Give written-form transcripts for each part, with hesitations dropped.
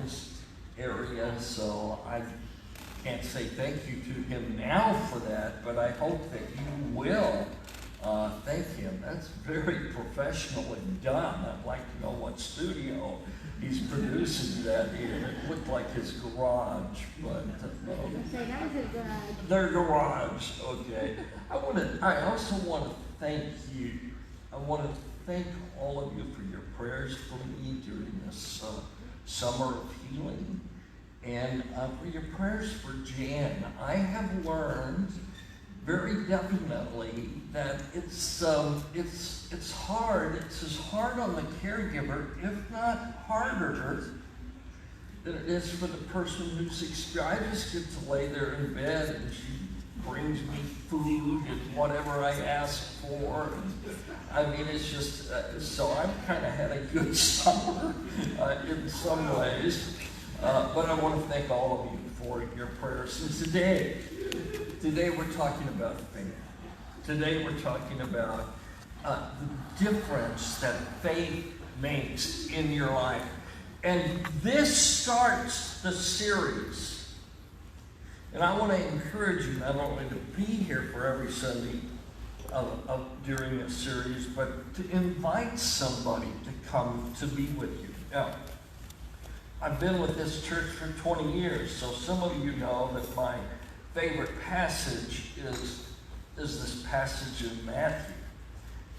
this area, so I can't say thank you to him now for that, but I hope that you will thank him. That's very professionally done. I'd like to know what studio he's producing that in. It looked like his garage, but That was his garage. their garage. Okay. I also want to thank you. I want to thank all of you for your prayers for me during this summer of healing, and for your prayers for Jan. I have learned very definitely that it's hard. It's as hard on the caregiver, if not harder, than it is for the person who's I just get to lay there in bed and she brings me food and whatever I ask for. I mean, it's just, so I've kind of had a good summer in some ways. But I want to thank all of you for your prayers. And today we're talking about faith. Today we're talking about the difference that faith makes in your life. And this starts the series. And I want to encourage you not only to be here for every Sunday during this series, but to invite somebody to come to be with you. Now, I've been with this church for 20 years, so some of you know that my favorite passage is this passage in Matthew.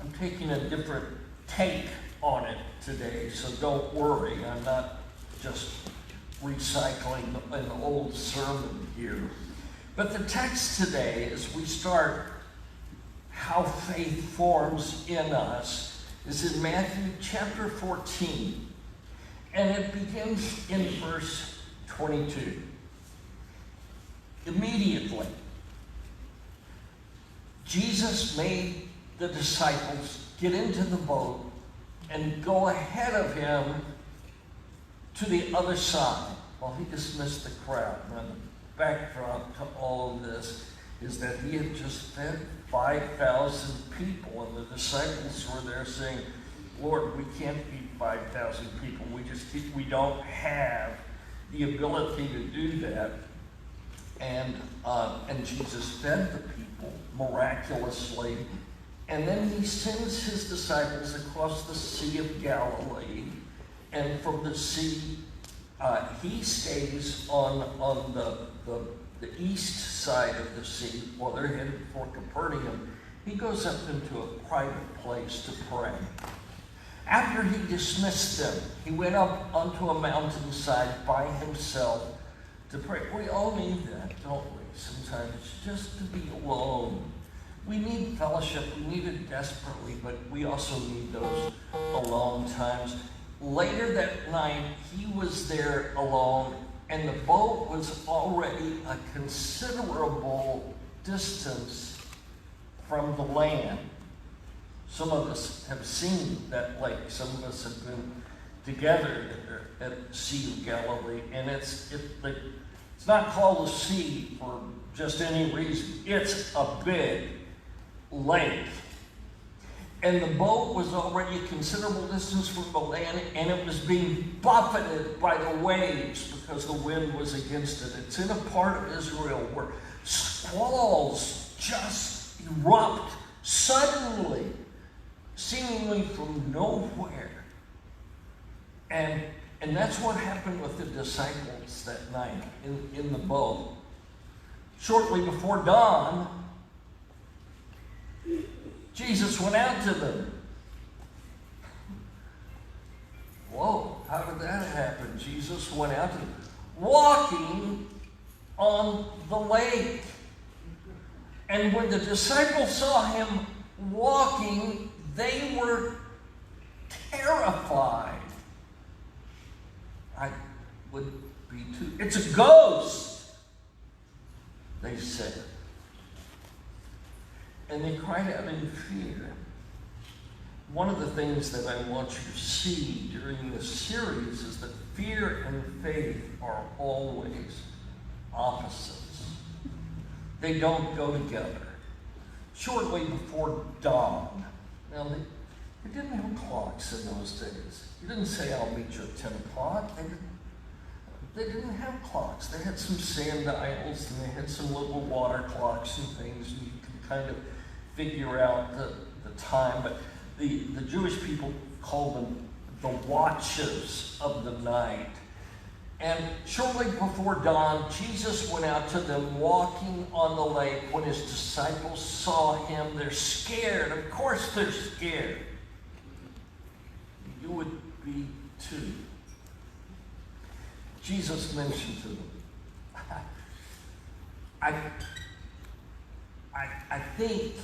I'm taking a different take on it today, so don't worry. I'm not just recycling an old sermon here. But the text today, as we start how faith forms in us, is in Matthew chapter 14. And it begins in verse 22. Immediately, Jesus made the disciples get into the boat and go ahead of him to the other side while he dismissed the crowd. Now, the backdrop to all of this is that he had just fed 5,000 people, and the disciples were there saying, Lord, we can't feed 5,000 people. We don't have the ability to do that. And Jesus fed the people miraculously. And then he sends his disciples across the Sea of Galilee. And from the sea, he stays on the east side of the sea while they're headed for Capernaum. He goes up into a private place to pray. After he dismissed them, he went up onto a mountainside by himself to pray. We all need that, don't we? Sometimes just to be alone. We need fellowship. We need it desperately, but we also need those alone times. Later that night, he was there alone, and the boat was already a considerable distance from the land. Some of us have seen that lake. Some of us have been together at Sea of Galilee, and it's not called a sea for just any reason. It's a big lake. And the boat was already a considerable distance from the land, and it was being buffeted by the waves because the wind was against it. It's in a part of Israel where squalls just erupt suddenly, seemingly from nowhere. And that's what happened with the disciples that night in the boat. Shortly before dawn, Jesus went out to them. Whoa, how did that happen? Jesus went out to them, walking on the lake. And when the disciples saw him walking, they were terrified. I would be too. It's a ghost, they said. And they cried out in fear. One of the things that I want you to see during this series is that fear and faith are always opposites. They don't go together. Shortly before dawn, now they didn't have clocks in those days. You didn't say, I'll meet you at 10 o'clock. they didn't have clocks. They had some sundials and they had some little water clocks and things, and you can kind of figure out the time. But the Jewish people called them the watches of the night. And shortly before dawn, Jesus went out to them walking on the lake. When his disciples saw him, they're scared. Of course they're scared. You would be too. Jesus mentioned to them, I think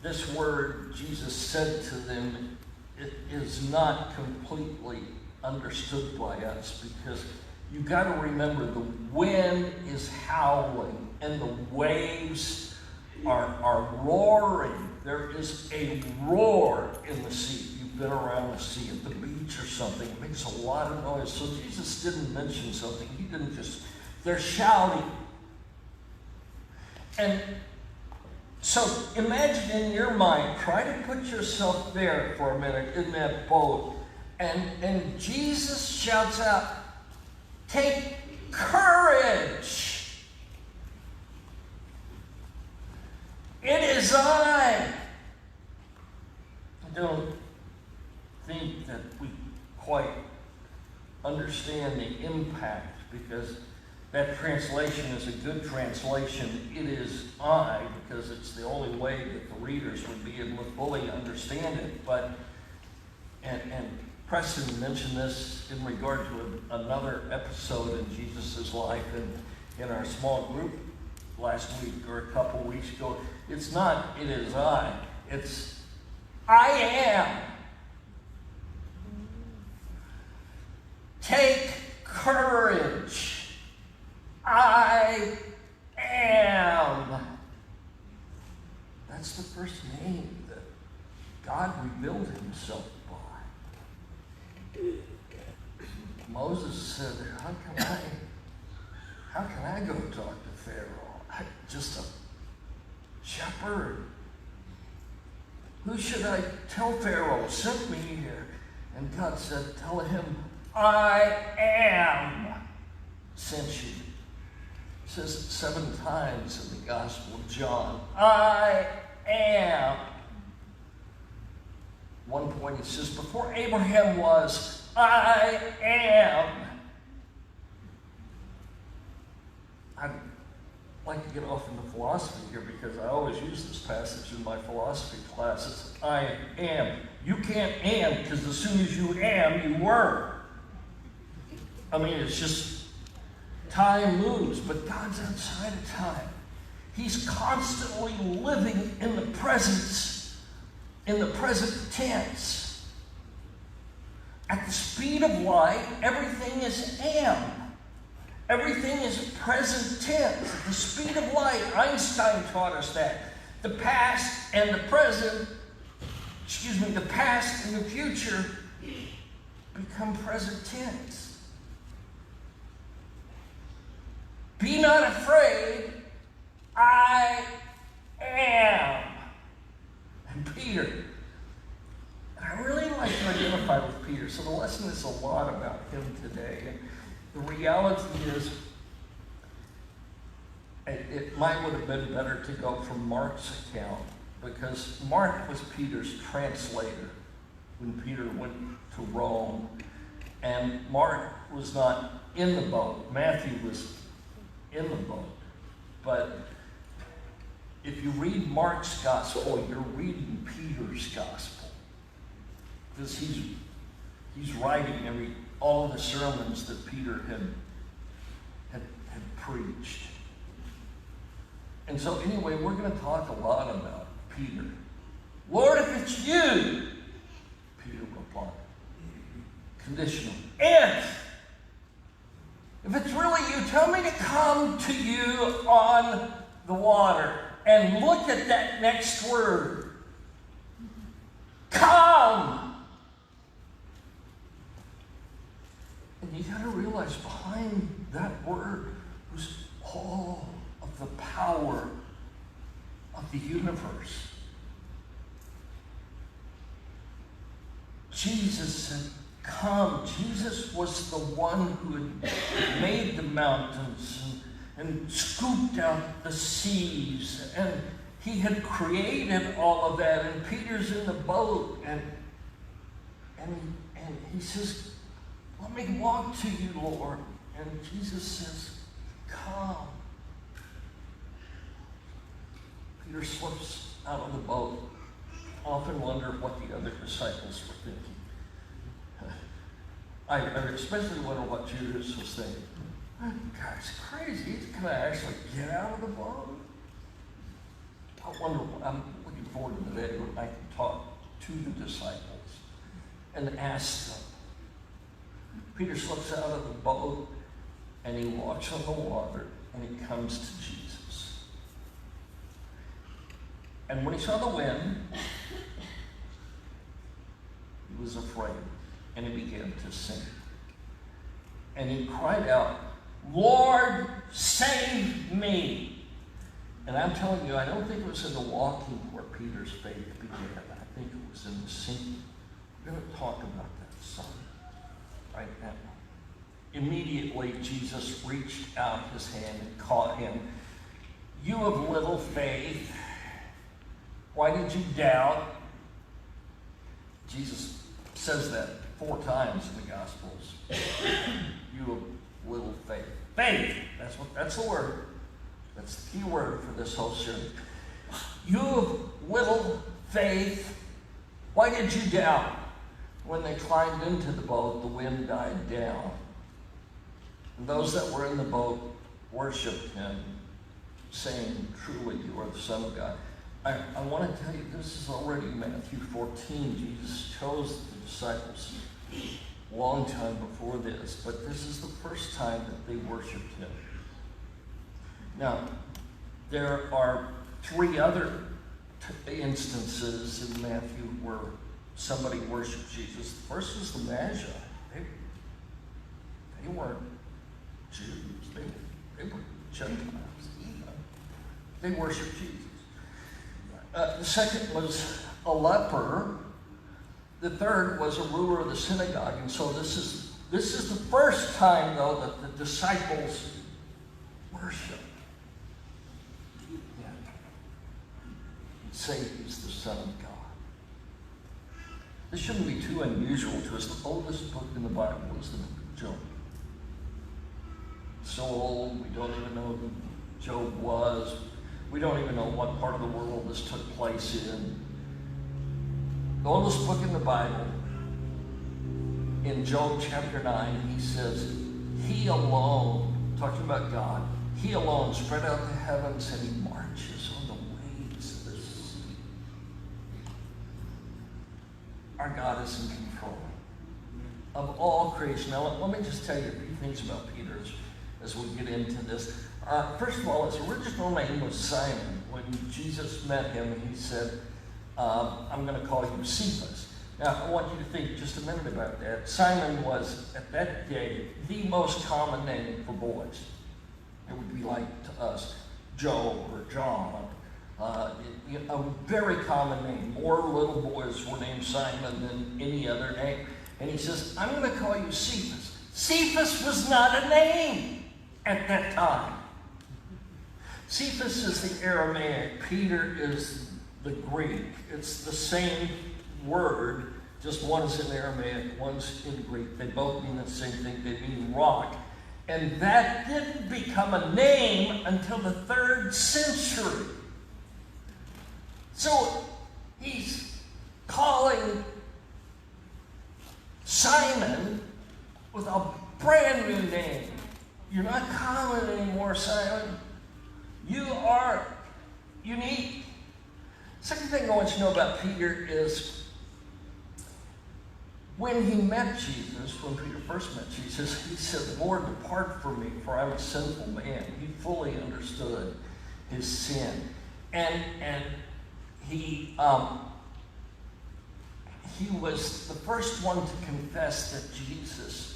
this word Jesus said to them, it is not completely understood by us, because you've got to remember the wind is howling and the waves are roaring. There is a roar in the sea. You've been around the sea at the beach or something. It makes a lot of noise. So Jesus didn't mention something. He didn't just, they're shouting. And so imagine in your mind, try to put yourself there for a minute in that boat. And Jesus shouts out, "Take courage. It is I." I don't think that we quite understand the impact, because that translation is a good translation. It is I, because it's the only way that the readers would be able to fully understand it. But, and Preston mentioned this in regard to another episode in Jesus' life in our small group last week or a couple weeks ago. It's not, it is I. It's, I am. Take courage. I am. That's the first name that God revealed himself by. Moses said, how can I go talk to Pharaoh? I'm just a shepherd. Who should I tell Pharaoh sent me here? And God said, tell him, I am sent you. It says it 7 times in the Gospel of John. I am. One point he says, before Abraham was, I am. I'd like to get off into philosophy here, because I always use this passage in my philosophy classes. I am. You can't am, because as soon as you am, you were. I mean, it's just, time moves, but God's outside of time. He's constantly living in the presence, in the present tense. At the speed of light, everything is am. Everything is present tense. At the speed of light, Einstein taught us that. The past and the present, the past and the future become present tense. Be not afraid, I am. And Peter. And I really like to identify with Peter. So the lesson is a lot about him today. And the reality is, it might would have been better to go from Mark's account, because Mark was Peter's translator when Peter went to Rome. And Mark was not in the boat. Matthew was in the boat. But if you read Mark's gospel, you're reading Peter's gospel, because he's writing all of the sermons that Peter had preached. And so anyway, we're going to talk a lot about Peter. Lord, if it's you, Peter replied. Conditional. If it's really you, tell me to come to you on the water. And look at that next word. Come. And you got to realize behind that word was all of the power of the universe. Jesus said, come. Jesus was the one who had made the mountains and scooped out the seas, and he had created all of that. And Peter's in the boat, and he says, let me walk to you, Lord. And Jesus says, come. Peter slips out of the boat. I often wonder what the other disciples were thinking. I especially wonder what Judas was thinking. That guy's crazy. Can I actually get out of the boat? I wonder, I'm looking forward to the day when I can talk to the disciples and ask them. Peter slips out of the boat and he walks on the water and he comes to Jesus. And when he saw the wind, he was afraid and he began to sink. And he cried out, Lord, save me. And I'm telling you, I don't think it was in the walking where Peter's faith began. I think it was in the sinking. We're going to talk about that some right now. Immediately, Jesus reached out his hand and caught him. You of little faith, why did you doubt? Jesus says that 4 times in the Gospels. You of little faith. Faith, that's the word. That's the key word for this whole series. You of little faith, why did you doubt? When they climbed into the boat, the wind died down. And those that were in the boat worshiped him, saying, truly, you are the Son of God. I want to tell you, this is already Matthew 14. Jesus chose the disciples a long time before this, but this is the first time that they worshiped him. Now, there are 3 other instances in Matthew where somebody worshiped Jesus. The first was the Magi. They weren't Jews. They were Gentiles. They worshiped Jesus. The second was a leper. The third was a ruler of the synagogue. And so this is the first time, though, that the disciples worship. Yeah. Say he's the Son of God. This shouldn't be too unusual to us. The oldest book in the Bible is the book of Job. So old, we don't even know who Job was. We don't even know what part of the world this took place in. The oldest book in the Bible, in Job chapter 9, he says, he alone, talking about God, he alone spread out the heavens and he marches on the waves of the sea. Our God is in control of all creation. Now, let me just tell you a few things about Peter as we get into this. First of all, his original name was Simon. When Jesus met him, he said, I'm going to call you Cephas. Now, I want you to think just a minute about that. Simon was, at that day, the most common name for boys. It would be like to us, Joe or John. A very common name. More little boys were named Simon than any other name. And he says, I'm going to call you Cephas. Cephas was not a name at that time. Cephas is the Aramaic. Peter is the Greek. It's the same word, just one's in Aramaic, one's in Greek. They both mean the same thing. They mean rock. And that didn't become a name until the 3rd century. So he's calling Simon with a brand new name. You're not common anymore, Simon. You are unique. Second thing I want you to know about Peter is when he met Jesus, when Peter first met Jesus, he said, Lord, depart from me, for I'm a sinful man. He fully understood his sin. And he was the first one to confess that Jesus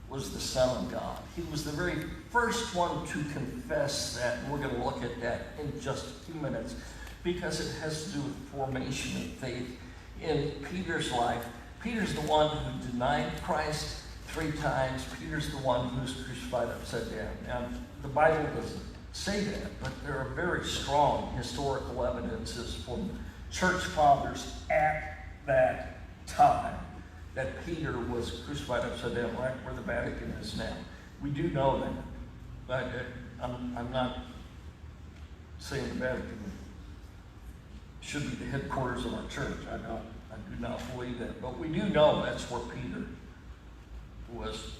was the Son of God. He was the very first one to confess that. And we're going to look at that in just a few minutes because it has to do with formation of faith in Peter's life. Peter's the one who denied Christ 3 times. Peter's the one who's crucified upside down. Now, the Bible doesn't say that, but there are very strong historical evidences from church fathers at that time that Peter was crucified upside down, right where the Vatican is now. We do know that, but I'm not saying the Vatican should be the headquarters of our church. I do not believe that, but we do know that's where Peter was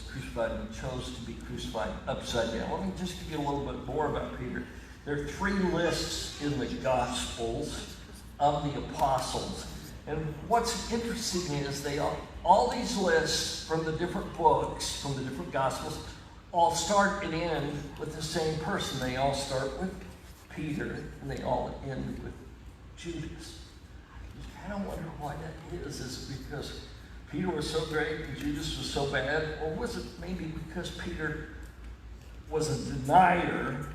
crucified, and he chose to be crucified upside down. Let me just give you a little bit more about Peter. There are 3 lists in the Gospels of the apostles. And what's interesting is all these lists from the different books, from the different Gospels, all start and end with the same person. They all start with Peter, and they all end with Judas. You kind of wonder why that is. Is it because Peter was so great and Judas was so bad? Or was it maybe because Peter was a denier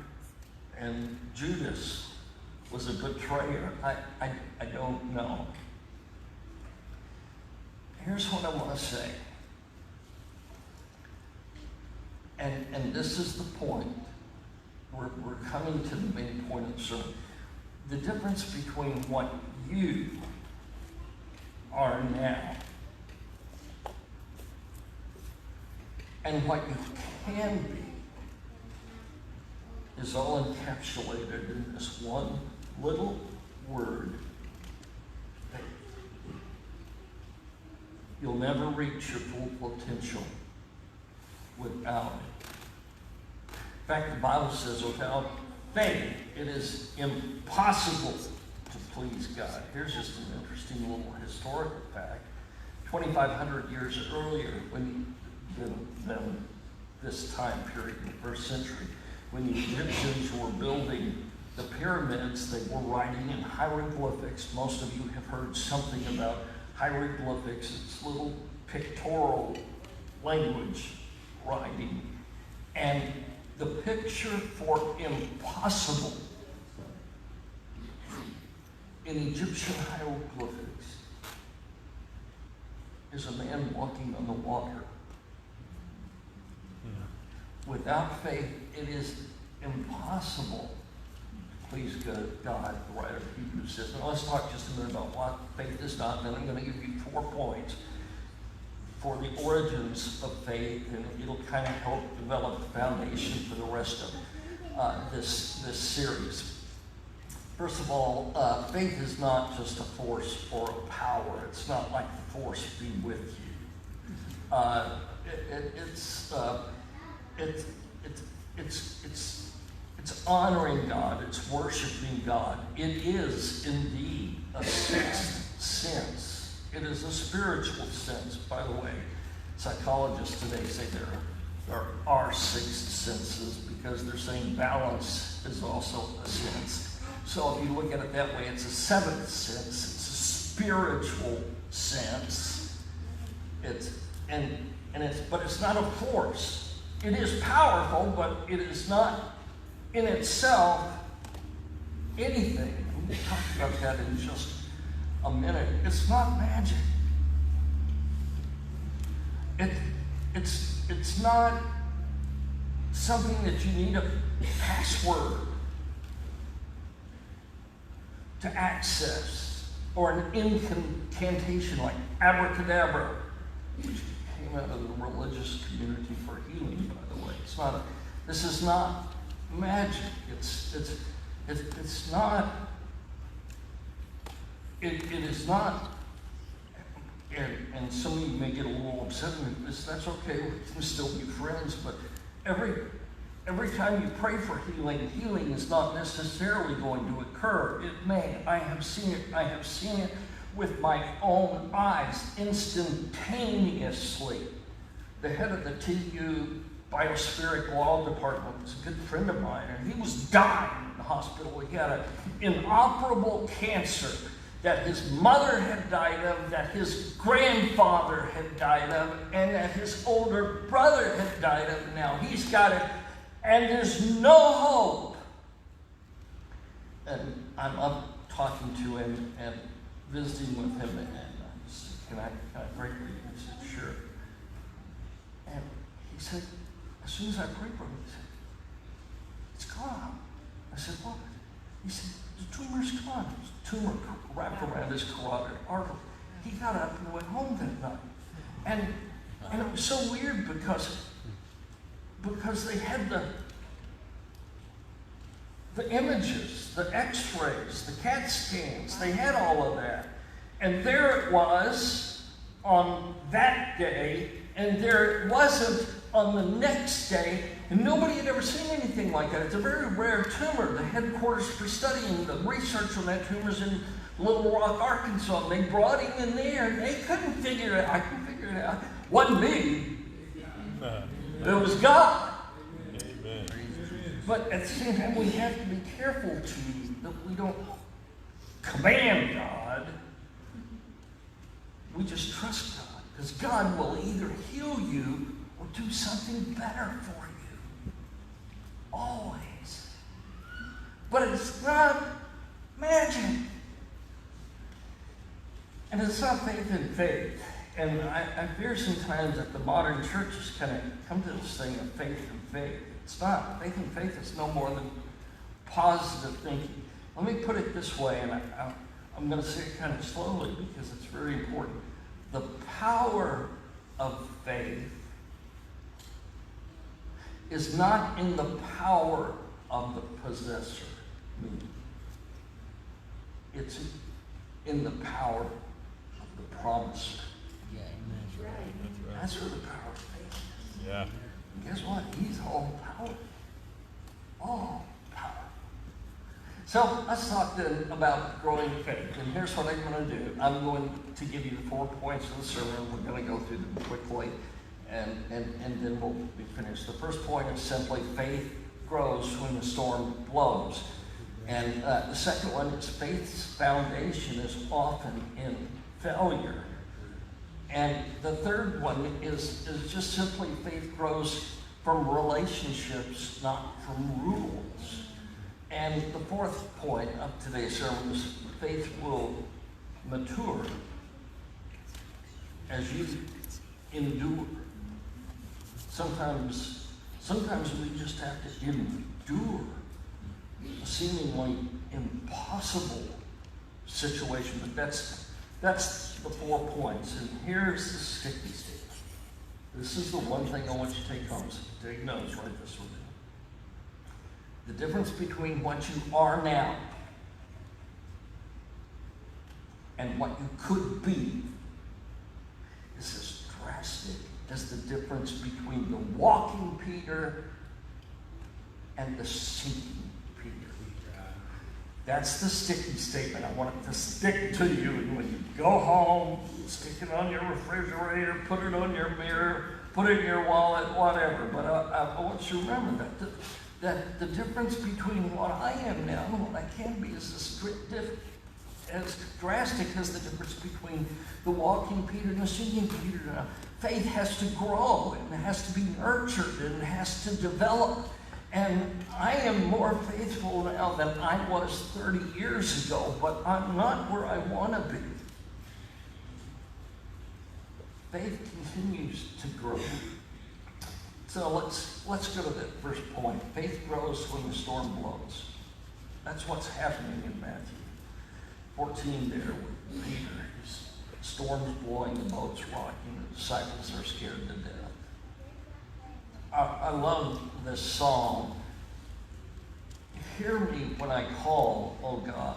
and Judas was a betrayer? I don't know. Here's what I want to say. And this is the point. We're coming to the main point of the sermon. The difference between what you are now and what you can be is all encapsulated in this one little word. Faith. You'll never reach your full potential without it. In fact, the Bible says without faith, it is impossible to please God. Here's just an interesting little historical fact. 2,500 years earlier, than this time period in the 1st century, when the Egyptians were building the pyramids, they were writing in hieroglyphics. Most of you have heard something about hieroglyphics. It's little pictorial language writing. And the picture for impossible in Egyptian hieroglyphics is a man walking on the water. Without faith, it is impossible to please God, the writer of Hebrews says. Now let's talk just a minute about what faith is not, and then I'm going to give you 4 points for the origins of faith, and it'll kind of help develop the foundation for the rest of this series. First of all, faith is not just a force or a power. It's not like the force be with you. It's honoring God. It's worshiping God. It is indeed a 6th sense. It is a spiritual sense, by the way. Psychologists today say there are 6 senses because they're saying balance is also a sense. So if you look at it that way, it's a 7th sense. It's a spiritual sense. But it's not a force. It is powerful, but it is not in itself anything. We'll talk about that in just a minute. It's not magic. It's not something that you need a password to access, or an incantation like abracadabra, which came out of the religious community for healing, by the way. This is not magic. It's not. It is not. And some of you may get a little upset with this. That's okay. We can still be friends. But every time you pray for healing, healing is not necessarily going to occur. It may. I have seen it. I have seen it with my own eyes instantaneously. The head of the TU Biospheric Law Department was a good friend of mine, and he was dying in the hospital. He had an inoperable cancer that his mother had died of, that his grandfather had died of, and that his older brother had died of. Now he's got it, and there's no hope. And I'm up talking to him and visiting with him, and I said, can I pray for you? I said, sure. And he said, as soon as I prayed for him, he said, it's gone. I said, what? He said, the tumor's gone. There's a tumor wrapped around his carotid artery. He got up and went home that night. And it was so weird because they had the images, the x-rays, the CAT scans, they had all of that. And there it was on that day, and there it wasn't on the next day, and nobody had ever seen anything like that. It's a very rare tumor. The headquarters for studying the research on that tumor is in Little Rock, Arkansas. And they brought him in there, and they couldn't figure it out. I couldn't figure it out. It wasn't me. It was God. Amen. But at the same time, we have to be careful that we don't command God. We just trust God. Because God will either heal you or do something better for you. Always. But it's not magic. And it's not faith in faith. And I fear sometimes that the modern church has kind of come to this thing of faith in faith. It's not. Faith in faith is no more than positive thinking. Let me put it this way, and I'm going to say it kind of slowly because it's very important. The power of faith is not in the power of the possessor. It's in the power of the promiser. That's right. That's where the power of faith is. Yeah. And guess what? He's all power. All power. So let's talk then about growing faith. And here's what I'm going to do. I'm going to give you the 4 points of the sermon. We're going to go through them quickly, and then we'll be finished. The first point is simply faith grows when the storm blows. And the second one is faith's foundation is often in failure. And the third one is just simply faith grows from relationships, not from rules. And the fourth point of today's sermon is faith will mature as you endure. Sometimes we just have to endure a seemingly impossible situation, but that's the 4 points. And here's the sticky stick. This is the one thing I want you to take home. So take notes, write this one down. The difference between what you are now and what you could be is as drastic as the difference between the walking Peter and the sinking Peter. That's the sticky statement. I want it to stick to you. And when you go home, stick it on your refrigerator, put it on your mirror, put it in your wallet, whatever. But I want you to remember that the difference between what I am now and what I can be is as drastic as the difference between the walking Peter and the sinking Peter. Now, faith has to grow, and it has to be nurtured, and it has to develop. And I am more faithful now than I was 30 years ago, but I'm not where I want to be. Faith continues to grow. So let's go to the first point. Faith grows when the storm blows. That's what's happening in Matthew 14 there with Peter. The storm's blowing, the boat's rocking, the disciples are scared to death. I love this song. Hear me when I call, O God,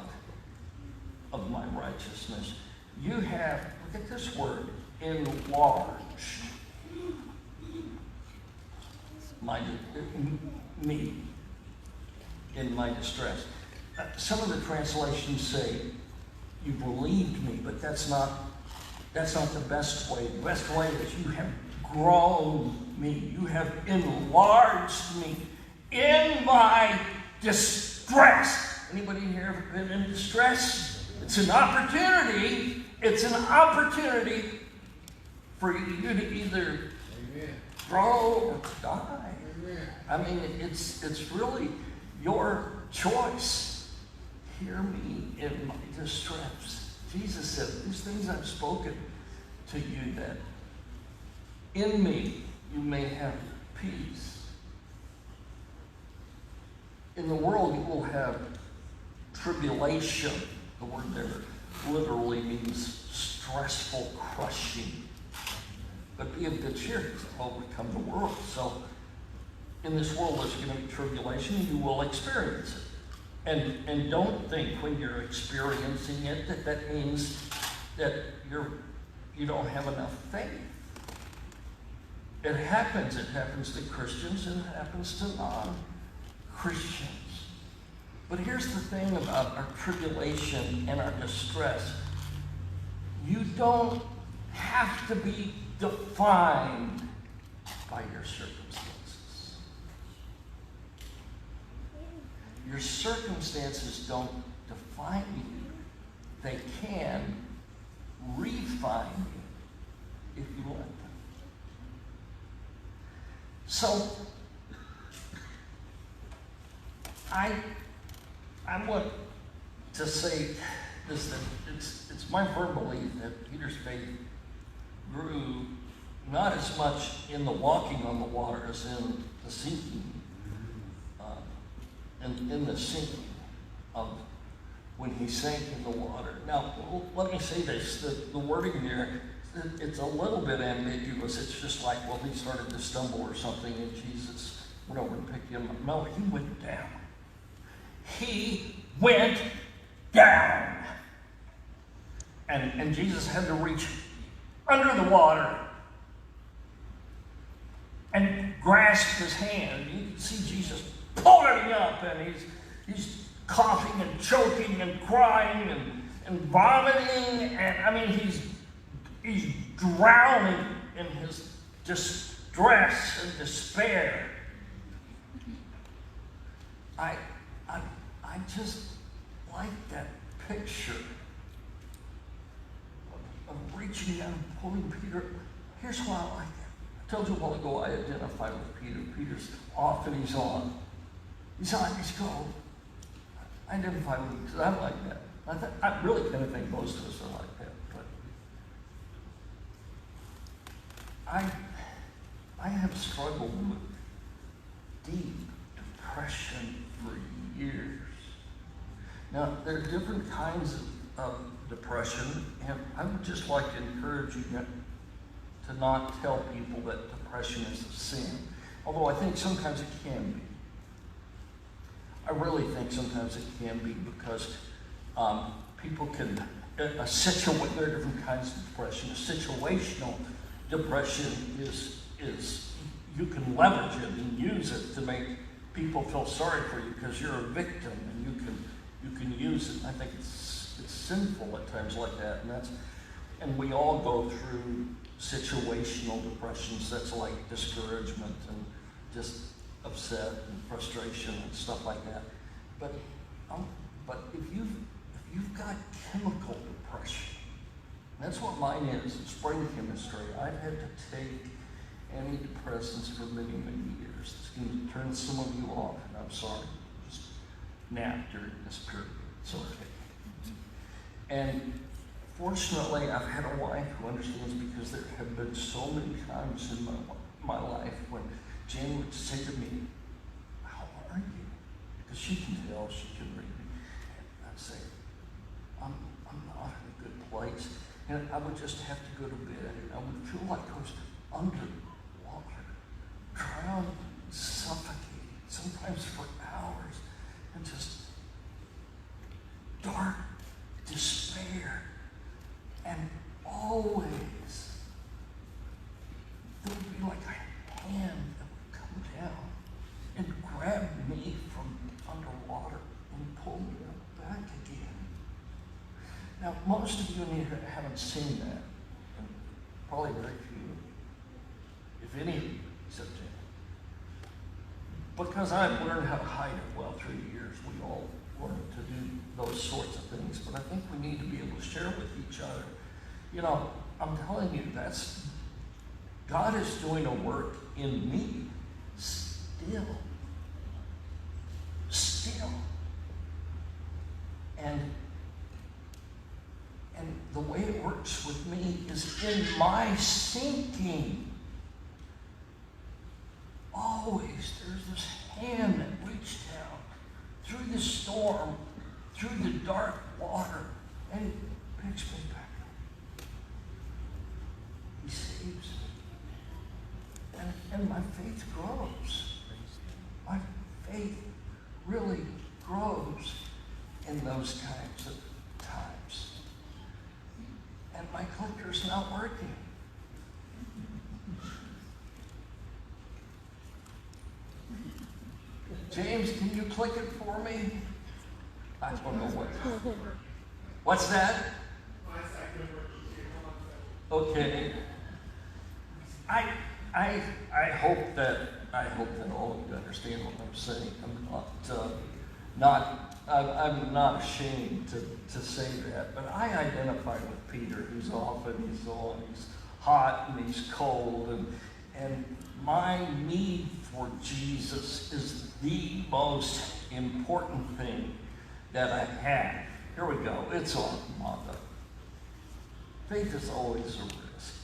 of my righteousness. You have, look at this word, enlarged me in my distress. Some of the translations say, you relieved me, but that's not the best way. The best way is you have grown me. You have enlarged me in my distress. Anybody here ever been in distress? It's an opportunity. It's an opportunity for you to either grow or die. I mean, it's really your choice. Hear me in my distress. Jesus said, these things I've spoken to you that in me you may have peace. In the world you will have tribulation. The word there literally means stressful, crushing. But be of good cheer, because I've overcome the world. So in this world there's going to be tribulation. You will experience it. And don't think when you're experiencing it that means that you don't have enough faith. It happens. It happens to Christians and it happens to non-Christians. But here's the thing about our tribulation and our distress. You don't have to be defined by your circumstances. Your circumstances don't define you. They can refine you if you let them. So, I want to say this, that it's my firm belief that Peter's faith grew not as much in the walking on the water as in the sinking, and in the sinking of when he sank in the water. Now, let me say this, the wording there, it's a little bit ambiguous. It's just like, well, he started to stumble or something and Jesus went over and picked him up. No, he went down. He went down. And Jesus had to reach under the water and grasp his hand. You can see Jesus pulling him up, and he's coughing and choking and crying and vomiting, and I mean he's drowning in his distress and despair. I just like that picture of reaching down and pulling Peter. Here's why I like it. I told you a while ago I identify with Peter. Peter's off and he's on. He's on, he's go. I identify with him because I'm like that. I really kind of think most of us are like that. But I have struggled with deep depression for years. Now, there are different kinds of depression, and I would just like to encourage you to not tell people that depression is a sin, although I think sometimes it can be. I really think sometimes it can be because people can, there are different kinds of depression. A situational depression is you can leverage it and use it to make people feel sorry for you because you're a victim, and you can use it. I think it's sinful at times like that, and we all go through situational depressions. That's like discouragement and just upset and frustration and stuff like that. But if you've got chemical depression, that's what mine is. It's brain chemistry. I've had to take antidepressants for many years. It's going to turn some of you off, and I'm sorry. Just nap during this period. It's okay. And fortunately, I've had a wife who understands, because there have been so many times in my life when Jan would say to me, "How are you?" Because she can tell, she can read me. And I'd say, I'm not in a good place. And I would just have to go to bed, and I would feel like I was underwater, drowned, suffocating, sometimes for hours, and just dark despair. And always there would be like a hand that would come down and grab me from underwater and pull me back again. Now, most of you in here haven't seen that, and probably very few, if any, except Jan. Because I've learned how to hide it well through the years. We all learn to do those sorts of things, but I think we need to be able to share with each other. You know, I'm telling you, God is doing a work in me still. And the way it works with me is in my sinking. Always there's this hand that reached down through the storm, through the dark water, and picks me back up. He saves me. And my faith grows. My faith really grows in those kinds of times. And my clicker's not working. James, can you click it for me? I don't know what. What's that? Okay. I hope that all of you understand what I'm saying. I'm not ashamed to say that, but I identify with Peter, who's off and he's on, he's hot and he's cold, and my need for Jesus is the most important thing that I have. Here we go. It's on motto. Faith is always a risk.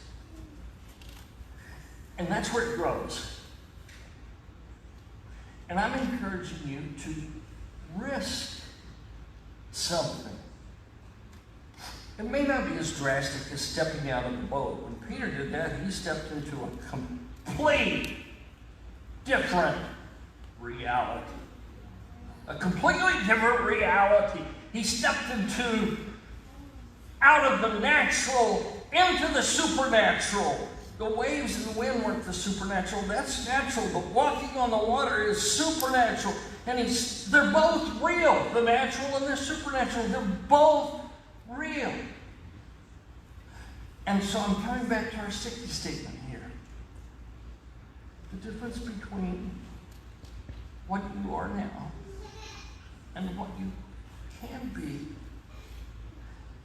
And that's where it grows. And I'm encouraging you to risk something. It may not be as drastic as stepping out of the boat. When Peter did that, he stepped into a complete different reality. A completely different reality. He stepped out of the natural into the supernatural. The waves and the wind weren't the supernatural. That's natural. But walking on the water is supernatural. And they're both real. The natural and the supernatural. They're both real. And so I'm coming back to our sticky statement here. The difference between what you are now and what you can be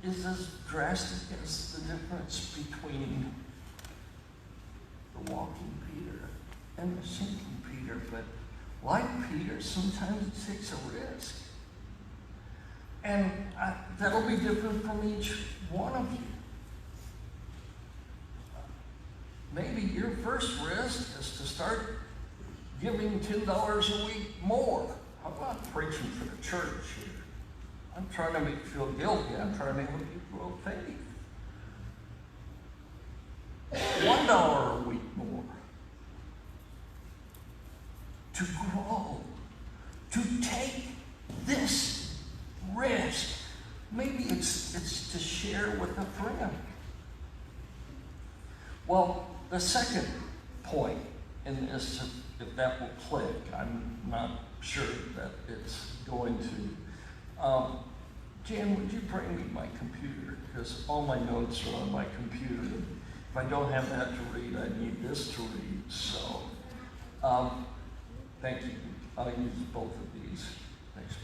is as drastic as the difference between the walking Peter and the sinking Peter. But like Peter, sometimes it takes a risk. And that'll be different from each one of you. Maybe your first risk is to start giving $10 a week more. I'm not preaching for the church here. I'm trying to make you feel guilty. I'm trying to make you grow faith. $1 a week more. To grow. To take this risk. Maybe it's to share with a friend. Well, the second point in this, if that will click, I'm not sure that it's going to. Jan, would you bring me my computer? Because all my notes are on my computer. If I don't have that to read, I need this to read. So, thank you. I'll use both of these. Thanks.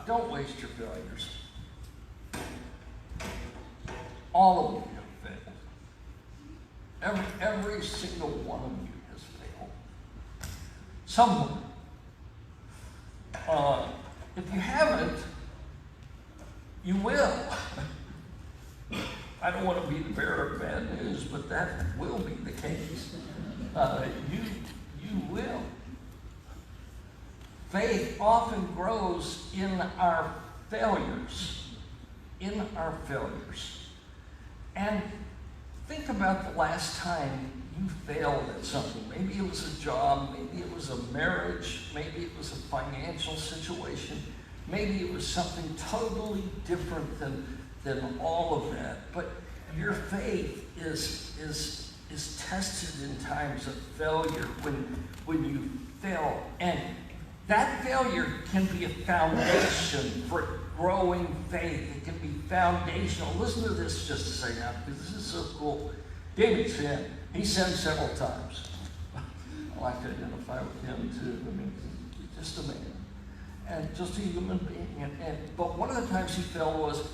Don't waste your failures. All of you have failed. Every single one of you has failed. Someone. If you haven't, you will. I don't want to be the bearer of bad news, but that will be the case. You will. Faith often grows in our failures. In our failures. And think about the last time you failed at something. Maybe it was a job, maybe it was a marriage, maybe it was a financial situation, maybe it was something totally different than all of that. But your faith is tested in times of failure when you fail. And that failure can be a foundation for growing faith. It can be foundational. Listen to this just a second now, because this is so cool. David sinned. He sinned several times. I like to identify with him too. I mean, he's just a man. And just a human being. But one of the times he fell was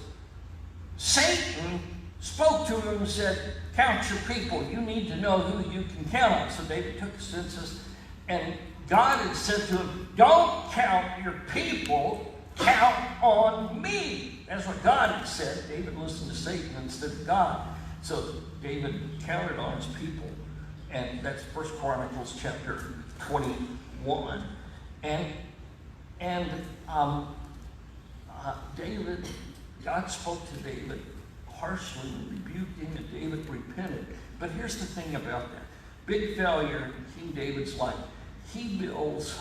Satan spoke to him and said, count your people. You need to know who you can count on. So David took the census, and God had said to him, don't count your people, count on me. That's what God had said. David listened to Satan instead of God. So David counted on his people. And that's 1 Chronicles chapter 21. David, God spoke to David harshly and rebuked him, and David repented. But here's the thing about that. Big failure in King David's life. He builds,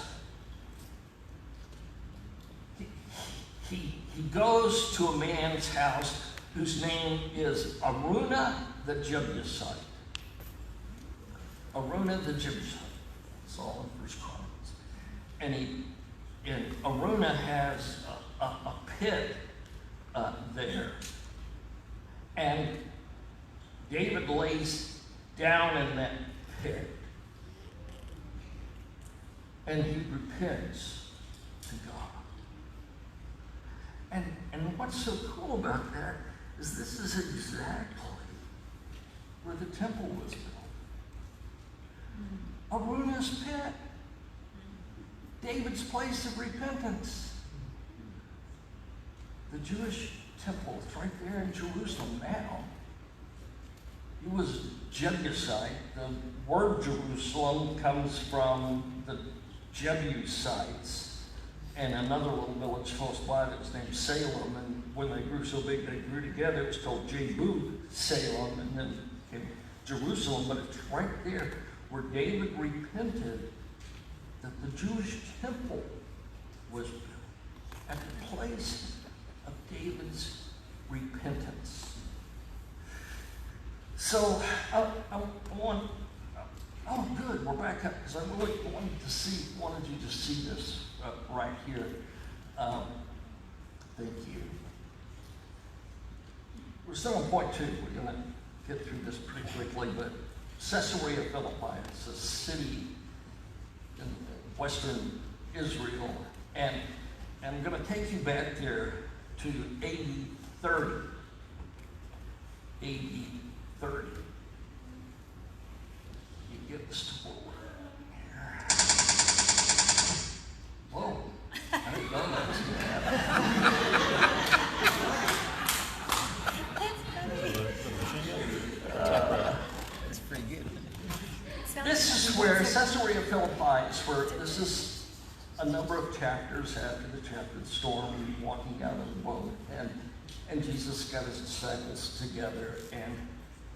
he goes to a man's house whose name is Araunah the Jebusite. Araunah the Jebusite. It's all in 1 Chronicles. And Araunah has a pit there. And David lays down in that pit. And he repents to God. And what's so cool about that is this is exactly where the temple was built. Araunah's pit. David's place of repentance. The Jewish temple is right there in Jerusalem now. It was Jebusite. The word Jerusalem comes from the Jebusites and another little village close by that was named Salem. And when they grew so big they grew together, it was called Jebu Salem, and then came Jerusalem. But it's right there where David repented that the Jewish temple was built at the place of David's repentance. So, good, we're back up, because I really wanted you to see this right here. Thank you. We're still on point 2. We're going to get through this pretty quickly, but Caesarea Philippi, it's a city in western Israel, and I'm going to take you back there to AD 30. AD 30. You get this to forward. Whoa. I didn't know that was going to happen. That's pretty good. This is where Caesarea Philippi is where this is a number of chapters after the chapter of the storm and walking out of the boat, and Jesus got his disciples together,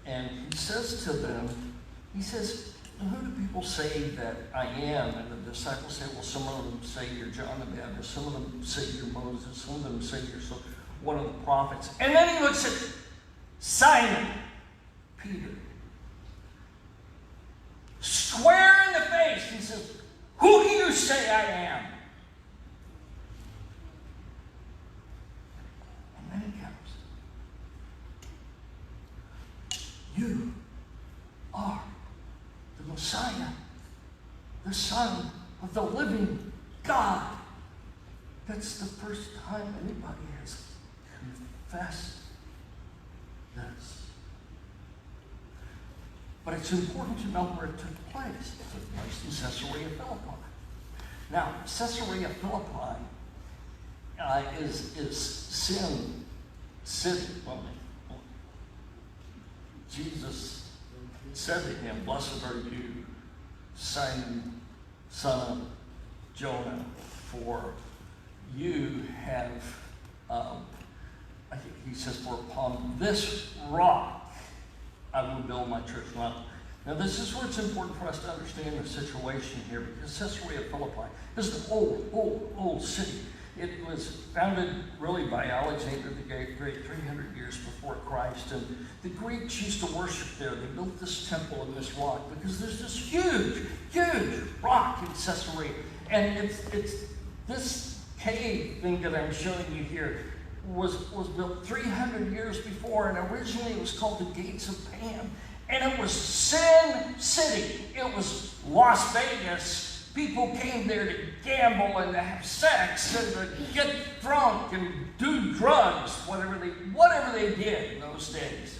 and he says to them, he says, who do people say that I am? And the disciples say, well, some of them say you're John the Baptist, some of them say you're Moses, some of them say you're one of the prophets. And then he looks at Simon Peter, square in the face. He says, who do you say I am? And then he comes. You are the Messiah, the Son of the living God. That's the first time anybody has confessed this. But it's important to know where it took place. It took place in Caesarea Philippi. Now, Caesarea Philippi is Sin City. Well, Jesus said to him, blessed are you, Simon, son of Jonah, for you have, he says, for upon this rock I will build my church. Now this is where it's important for us to understand the situation here, because Caesarea Philippi is an old city. It was founded really by Alexander the Great 300 years before Christ, and the Greeks used to worship there. They built this temple in this rock because there's this huge rock in Caesarea, and it's this cave thing that I'm showing you here was built 300 years before, and originally it was called the Gates of Pan, and it was Sin City. It was Las Vegas. People came there to gamble and to have sex and to get drunk and do drugs, whatever they did in those days.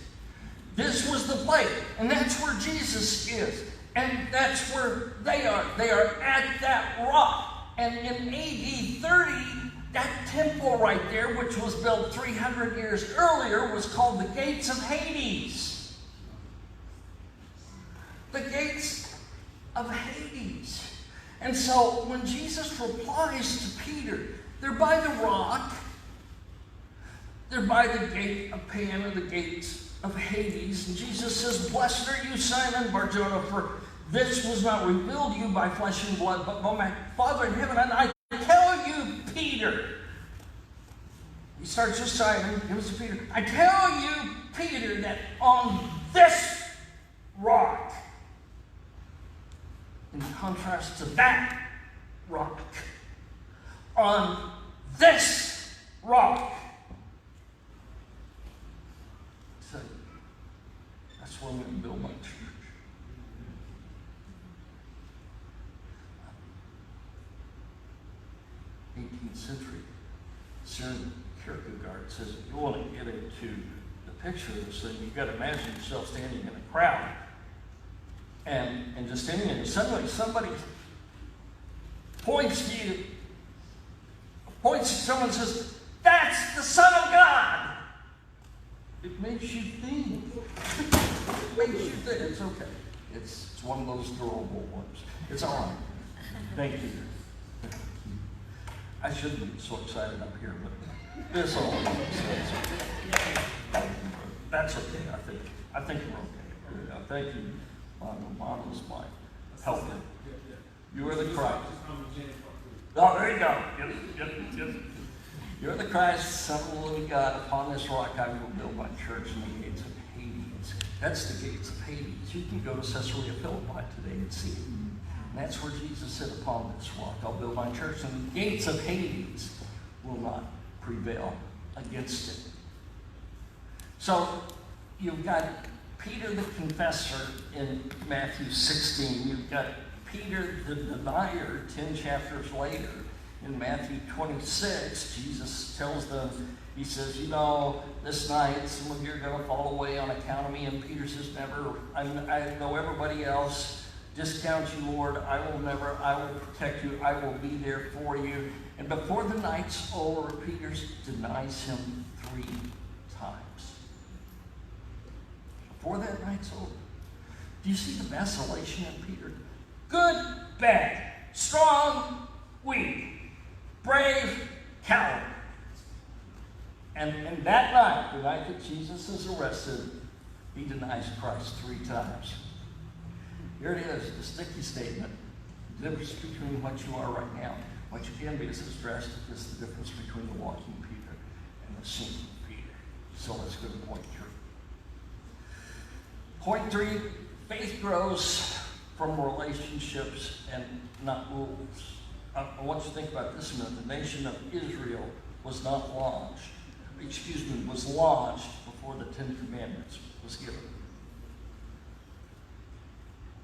This was the place, and that's where Jesus is, and that's where they are. They are at that rock. And in AD 30, That temple right there, which was built 300 years earlier, was called the Gates of Hades. The Gates of Hades. And so when Jesus replies to Peter, they're by the rock, they're by the gate of Pan, or the gates of Hades. And Jesus says, "Blessed are you, Simon Bar-Jonah, for this was not revealed to you by flesh and blood, but by my Father in heaven. And I tell you, Peter," he starts with Simon, gives to Peter, "I tell you, Peter, that on this rock," in contrast to that rock, "on this rock," so that's where I'm going to build my church. 18th century, Søren Kierkegaard says, if you want to get into the picture of this thing, you've got to imagine yourself standing in a crowd and just standing there. Suddenly somebody points to you, points to someone and says, "That's the Son of God." It makes you think. It makes you think. It's okay. It's one of those durable ones. It's all right. Thank you. I shouldn't be so excited up here, but it's all right. That's okay, I think we're okay. Thank you. Mom was my helper. You are the Christ. Oh, there you go. Yep. You're the Christ, Son of the living God. Upon this rock I will build my church, in the gates of Hades. That's the gates of Hades. You can go to Caesarea Philippi today and see it. And that's where Jesus said, "Upon this rock I'll build my church, and the gates of Hades will not prevail against it." So you've got Peter the confessor in Matthew 16. You've got Peter the denier 10 chapters later. In Matthew 26, Jesus tells them, he says, "This night some of you are going to fall away on account of me." And Peter says, "Never. I know everybody else. Discount you, Lord. I will protect you. I will be there for you." And before the night's over, Peter denies him 3 times. Before that night's over. Do you see the vacillation in Peter? Good, bad, strong, weak, brave, coward. And that night, the night that Jesus is arrested, he denies Christ 3 times. Here it is, the sticky statement. The difference between what you are right now, what you can be is as drastic as the difference between the walking Peter and the sinking Peter. So let's go to point 3. Point 3, faith grows from relationships and not rules. I want you to think about this a minute. The nation of Israel was launched before the 10 Commandments was given.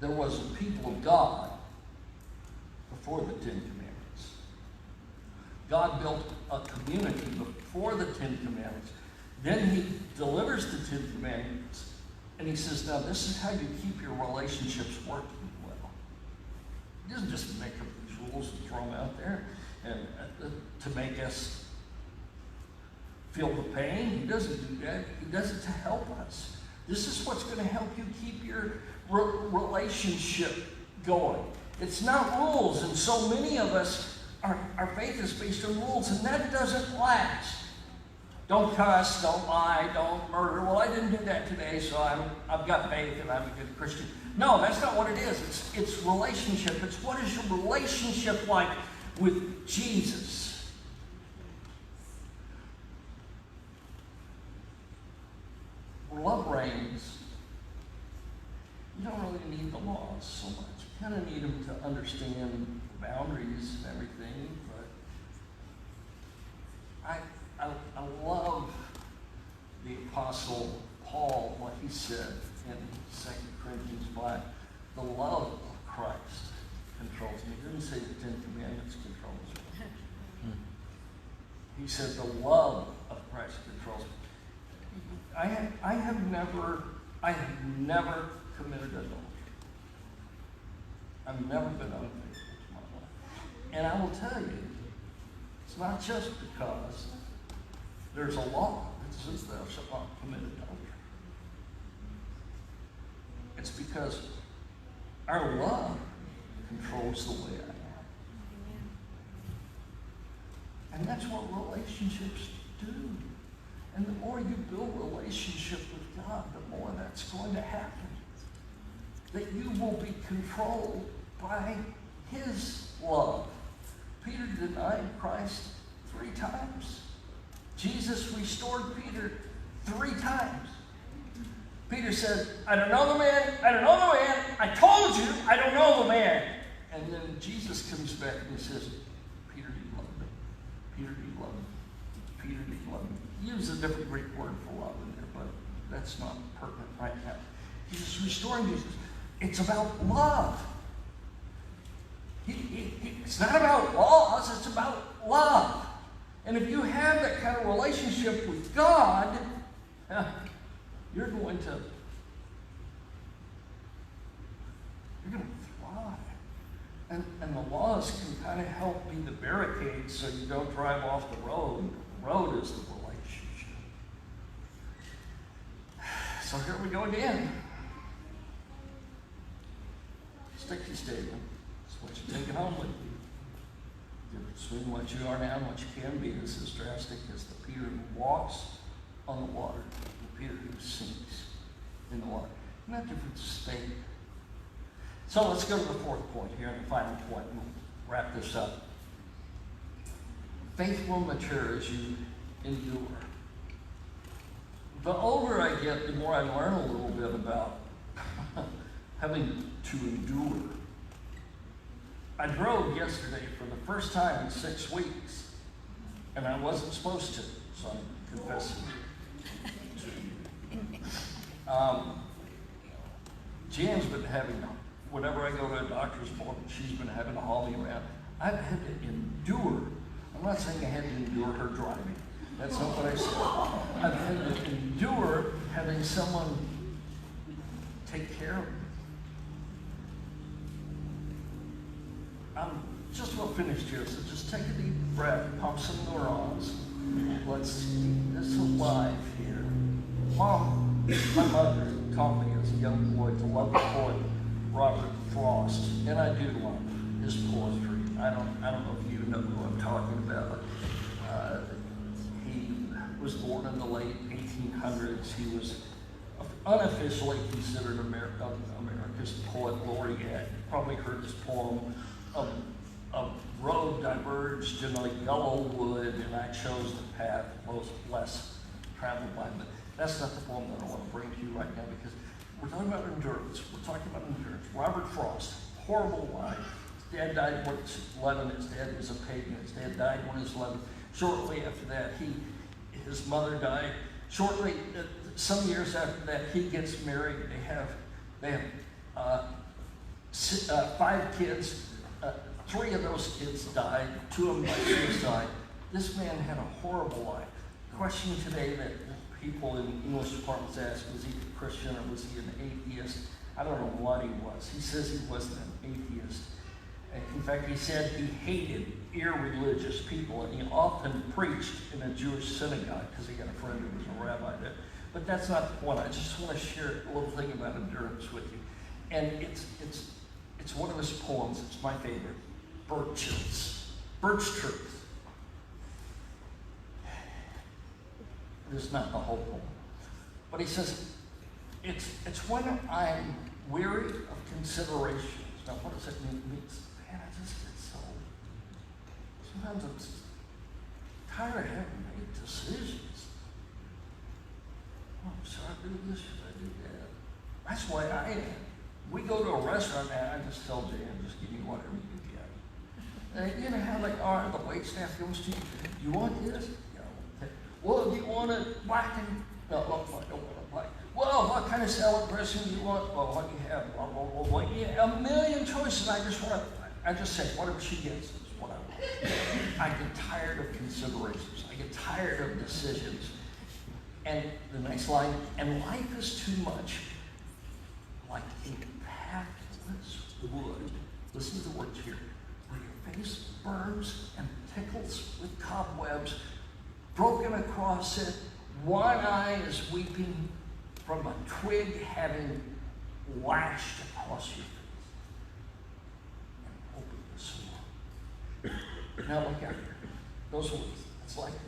There was a people of God before the 10 Commandments. God built a community before the 10 Commandments. Then he delivers the 10 Commandments, and he says, "Now this is how you keep your relationships working well." He doesn't just make up these rules and throw them out there and to make us feel the pain. He doesn't do that. He does it to help us. This is what's going to help you keep your relationship going. It's not rules, and so many of us, our faith is based on rules, and that doesn't last. Don't cuss, don't lie, don't murder. Well, I didn't do that today, so I've got faith and I'm a good Christian. No, that's not what it is. It's relationship. It's what is your relationship like with Jesus? Where love reigns, you don't really need the laws so much. You kind of need them to understand the boundaries and everything, but I love the Apostle Paul, what he said in 2 Corinthians 5. The love of Christ controls me. He didn't say the 10 Commandments controls me. He said the love of Christ controls me. I have never committed adultery. I've never been unfaithful to my wife. And I will tell you, It's not just because there's a law that says thou shalt not commit adultery. It's because our love controls the way I am. And that's what relationships do. And the more you build relationship with God, the more that's going to happen. That you will be controlled by His love. Peter denied Christ 3 times. Jesus restored Peter 3 times. Peter said, I don't know the man, I don't know the man, I told you, I don't know the man. And then Jesus comes back and he says, Peter, do you love me? Peter, do you love me? Peter, do you love me? He used a different Greek word for love in there, but that's not pertinent right now. He's just restoring Jesus. It's about love. It's not about laws, it's about love. And if you have that kind of relationship with God, you're going to thrive. And the laws can kind of help be the barricades so you don't drive off the road. The road is the relationship. So here we go again. Sticky statement. It's what you take it home with you. The difference between what you are now and what you can be is as drastic as the Peter who walks on the water, the Peter who sinks in the water. And that difference is statement. So let's go to the 4th point here, and the final point, and we'll wrap this up. Faith will mature as you endure. The older I get, the more I learn a little bit about having to endure. I drove yesterday for the first time in 6 weeks, and I wasn't supposed to, so I'm confessing to you. Jan's been having, whenever I go to a doctor's appointment, she's been having to haul me around. I've had to endure. I'm not saying I had to endure her driving. That's not what I said. I've had to endure having someone take care of me. I'm just about finished here, so just take a deep breath, pump some neurons. Let's keep this alive here. Mom, my mother taught me as a young boy to love the poet Robert Frost, and I do love his poetry. I don't know if you know who I'm talking about. He was born in the late 1800s. He was unofficially considered America's poet laureate. You probably heard his poem, a road diverged in a yellow wood, and I chose the path most less traveled by. But that's not the poem that I want to bring to you right now, because we're talking about endurance. We're talking about endurance. Robert Frost, horrible life. His dad died when he was 11. His dad was a pagan. His dad died when he was 11. Shortly after that, his mother died. Shortly, some years after that, he gets married. They have 5 kids. 3 of those kids died. 2 of them by suicide. This man had a horrible life. The question today that people in English departments ask, was he a Christian or was he an atheist? I don't know what he was. He says he wasn't an atheist. In fact, he said he hated irreligious people, and he often preached in a Jewish synagogue because he had a friend who was a rabbi there. But that's not the point. I just want to share a little thing about endurance with you. And it's one of his poems. It's my favorite. Birches. Birch Truth. This is not the whole poem. But he says, it's when I'm weary of considerations. Now, what does it mean? It means, man, I just get so... Sometimes I'm just tired of having to make decisions. Oh, should I do this? Should I do that? That's why I am. We go to a restaurant now, I just tell Jan, just give me whatever you get. And you know how they are, the wait staff comes to you, you want this? Yeah, well, do you want it black and... No, I don't want it black. Well, what kind of salad dressing do you want? Well, what do you have? Well, yeah, a million choices. I just say, whatever she gets is what I want. I get tired of considerations. I get tired of decisions. And the next line, and life is too much like a pathless wood. Listen to the words here. Where your face burns and pickles with cobwebs broken across it. One eye is weeping from a twig having lashed across your face. And open the sore. Now look out here. Those were, it's like that.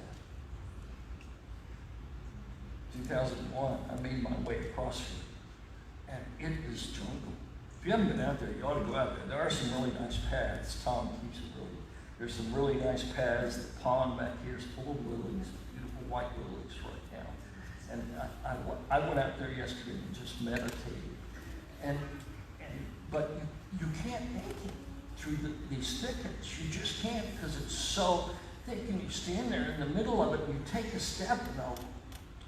2001, I made my way across here, and it is jungle. If you haven't been out there, you ought to go out there. There are some really nice paths. Tom keeps it really. There's some really nice paths. The pond back here is full of lilies, beautiful white lilies right now. And I went out there yesterday and just meditated. But you can't make it through these thickets. You just can't, because it's so thick, and you stand there in the middle of it and you take a step and a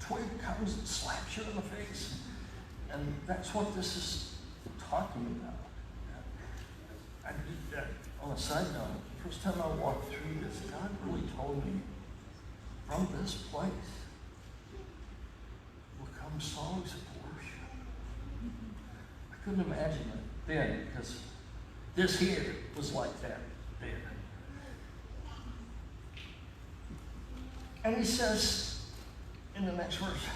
twig comes and slaps you in the face. And that's what this is talking about. On a side note, the first time I walked through this, God really told me, from this place will come songs of worship. I couldn't imagine it then, because this here was like that there. And he says in the next verse,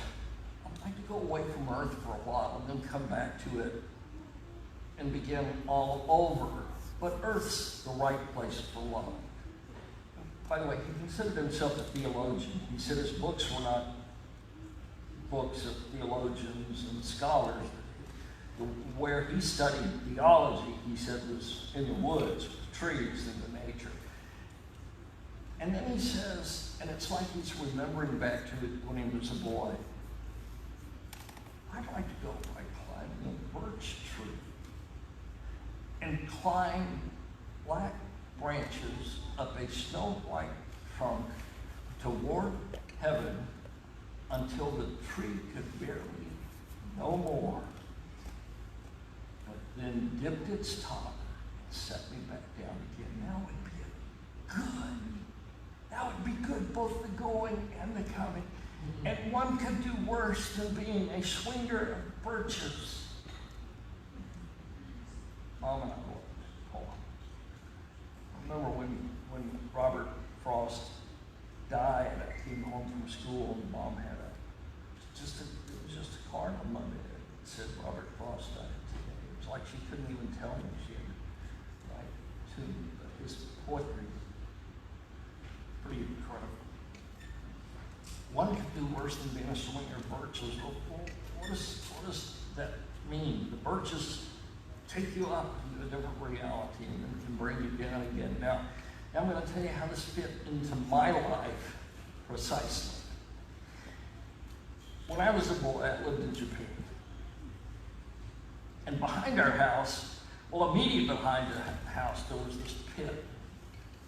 I'd like to go away from earth for a while and then come back to it and begin all over. But earth's the right place for love. By the way, he considered himself a theologian. He said his books were not books of theologians and scholars. Where he studied theology, he said, was in the woods, with trees, in the nature. And then he says, and it's like he's remembering back to it when he was a boy, I'd like to go by climbing a birch tree and climb black branches up a snow-white trunk toward heaven until the tree could bear me no more, but then dipped its top and set me back down again. Now would be good. That would be good, both the going and the coming. And one could do worse than being a swinger of birches. Mom and I wrote this poem. I remember when Robert Frost died, I came home from school and Mom had it was just a card on Monday that said Robert Frost died today. It was like she couldn't even tell me she had to write to me, but his poetry, pretty incredible. One could do worse than being a swinger of birches. Well, what does that mean? The birches take you up into a different reality and then can bring you down again. Now I'm going to tell you how this fit into my life precisely. When I was a boy, I lived in Japan. And behind our house, well, immediately behind the house, there was this pit.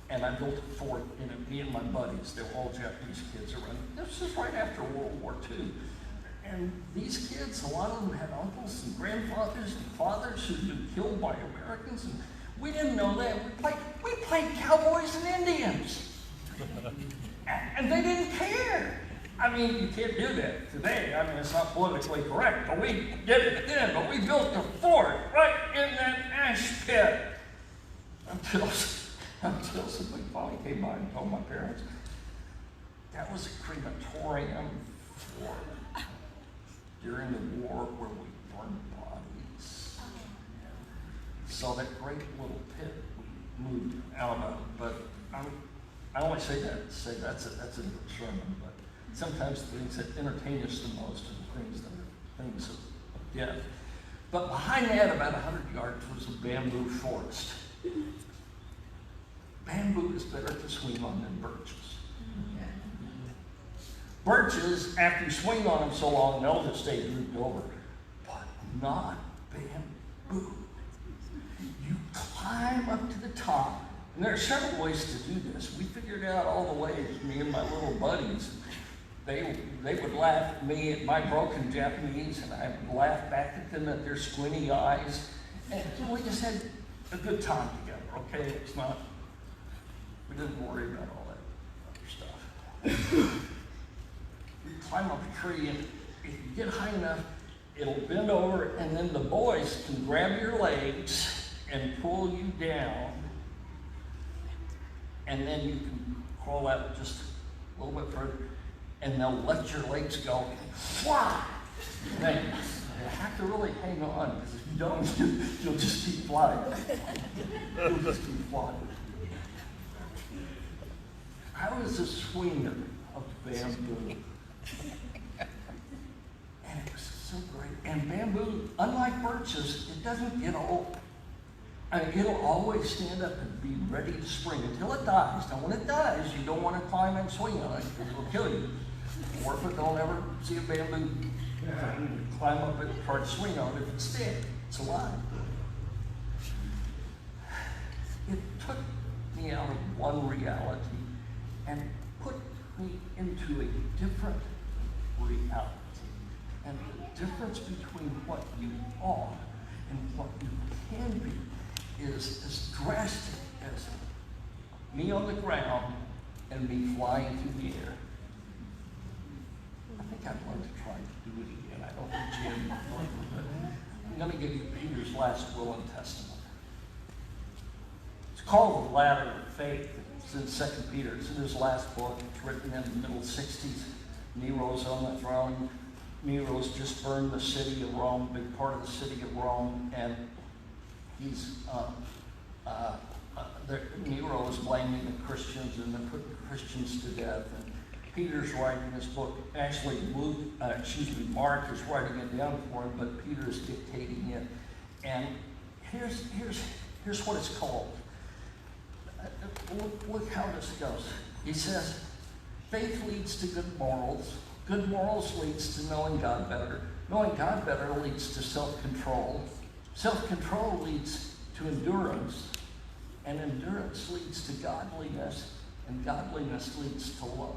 And I built a fort in it, me and my buddies. They were all Japanese kids around. This was right after World War II. And these kids, a lot of them had uncles and grandfathers and fathers who'd been killed by Americans. And we didn't know that. We played cowboys and Indians. And they didn't care. I mean, you can't do that today. I mean, it's not politically correct, but we did it then. But we built a fort right in that ash pit until somebody finally came by and told my parents that was a crematorium for during the war where we burned bodies. So that great little pit we moved out of. But I only say that to say that's a good sermon. But sometimes the things that entertain us the most are the things that are things of death. But behind that, about 100 yards, was a bamboo forest. Bamboo is better to swing on than birches. Birches, after you swing on them so long, they'll just stay drooped over. But not bamboo. You climb up to the top. And there are several ways to do this. We figured out all the ways, me and my little buddies. They would laugh at me at my broken Japanese, and I would laugh back at them at their squinty eyes. And we just had a good time together, okay? It was not, we didn't worry about all that other stuff. You climb up a tree, and if you get high enough, it'll bend over, and then the boys can grab your legs and pull you down and then you can crawl out just a little bit further, and they'll let your legs go. Wow! Now, you have to really hang on, because if you don't, you'll just keep flying. You'll just keep flying. I was a swinger of bamboo. And it was so great. And bamboo, unlike birches, it doesn't get old. I mean, it'll always stand up and be ready to spring until it dies. Now, when it dies, you don't want to climb and swing on it because it'll kill you. Or if it don't ever see a bamboo climb up it and try to swing on it if it's dead. It's alive. It took me out of one reality and put me into a different reality. And the difference between what you are and what you can be is as drastic as me on the ground and me flying through the air. I think I'd like to try to do it again. I don't think Jim, but I'm going to give you Peter's last will and testament. It's called The Ladder of Faith. It's in 2 Peter. It's in his last book. It's written in the middle 60s. Nero's on the throne. Nero's just burned the city of Rome, big part of the city of Rome, and he's Nero is blaming the Christians and they're putting Christians to death. And Peter's writing this book. Actually, Mark is writing it down for him, but Peter is dictating it. And here's what it's called. Look how this goes. He says, faith leads to good morals. Good morals leads to knowing God better. Knowing God better leads to self-control. Self-control leads to endurance. And endurance leads to godliness. And godliness leads to love.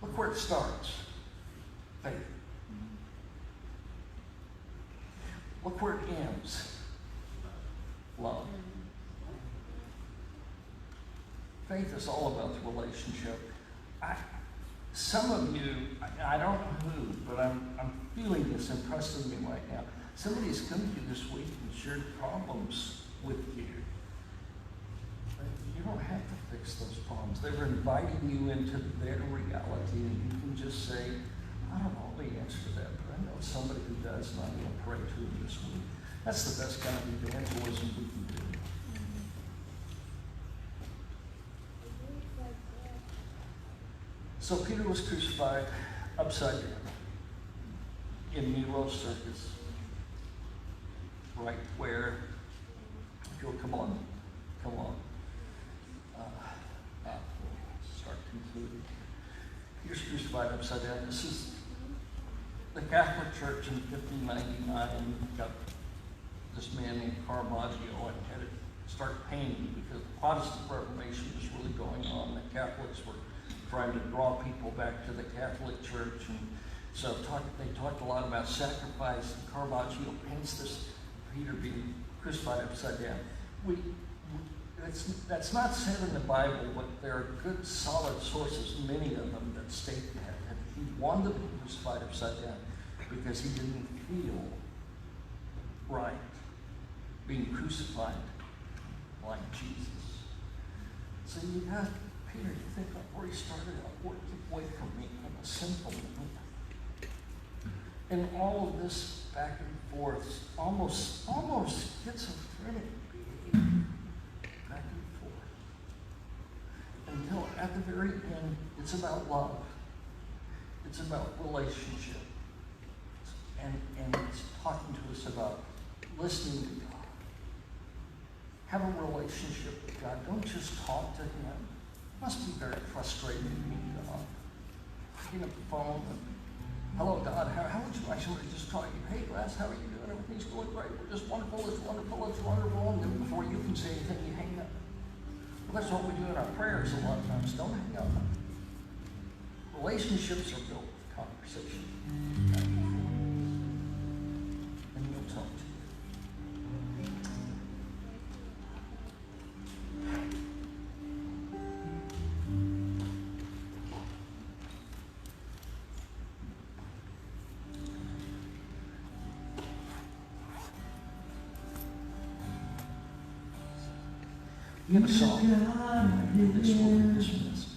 Look where it starts. Faith. Look where it ends. Love. Faith is all about the relationship. Some of you, I don't know who, but I'm feeling this impressing me right now. Somebody's come to you this week and shared problems with you. You don't have to fix those problems. They were inviting you into their reality, and you can just say, I don't know the answer to that, but I know somebody who does, and I'm going to pray to them this week. That's the best kind of evangelism we can do. So Peter was crucified upside down in Nero's circus, right where, if you'll come on. Start concluding. Peter's crucified upside down. This is the Catholic Church in 1599 got this man named Caravaggio and had it start painting because the Protestant Reformation was really going on. The Catholics were trying to draw people back to the Catholic Church, and so they talked a lot about sacrifice. And Caravaggio paints this Peter being crucified upside down. That's not said in the Bible, but there are good, solid sources, many of them, that state that he wanted to be crucified upside down because he didn't feel right being crucified like Jesus. So you got Peter, you think of where he started out, keep away from me, I'm a sinful man. And all of this back and forth, almost schizophrenic behavior, back and forth. Until at the very end, it's about love. It's about relationship. And it's talking to us about listening to God. Have a relationship with God. Don't just talk to him. It must be very frustrating to me, God. Picking up the phone and, hello, God, how would you like somebody to just call you? Hey, Les, how are you doing? Everything's going great. We're just wonderful. It's wonderful. It's wonderful. And then before you can say anything, you hang up. Well, that's what we do in our prayers a lot of times. Don't hang up. Relationships are built with conversation. And you'll talk to you. Give a song. This will be dismissed.